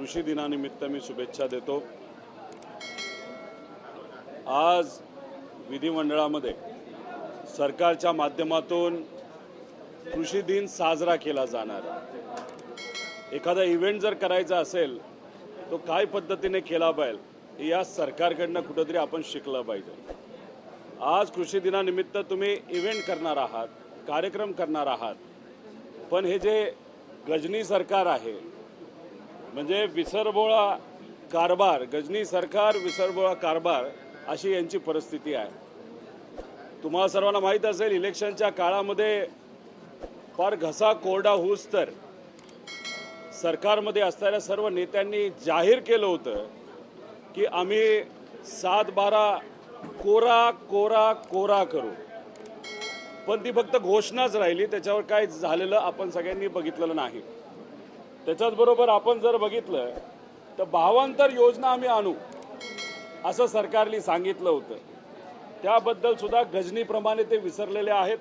कृषी दिनानिमित्त मी शुभेच्छा देतो। आज विधिमंडळामध्ये सरकारच्या माध्यमातून कृषी दिन साजरा केला जाणार आहे। एखादा इव्हेंट जर करायचा असेल तो काय पद्धतीने केला पाहिजे या सरकारकडनं कुठेतरी आपण शिकलं पाहिजे। आज कृषी दिनानिमित्त तुम्ही इव्हेंट करणार आहात, कार्यक्रम करणार आहात, पण हे जे गजनी सरकार आहे म्हणजे विसरबोळा कारभार, गजनी सरकार विसरबोळा कारभार अशी यांची परिस्थिती आहे। तुम्हाला सर्वांना माहीत असेल इलेक्शनच्या काळामध्ये फार घसा कोरडा होऊस तर सरकारमध्ये असणाऱ्या सर्व नेत्यांनी जाहीर केलं होतं की आम्ही 7-12 कोरा कोरा कोरा करू, पण ती फक्त घोषणाच राहिली, त्याच्यावर काय झालेलं आपण सगळ्यांनी बघितलेलं नाही। त्याच्याच बरोबर आपण जर बघितलं तर भावांतर योजना आम्ही आणू असं सरकारने सांगितलं होतं, त्याबद्दल सुद्धा गजनीप्रमाणे ते विसरलेले आहेत।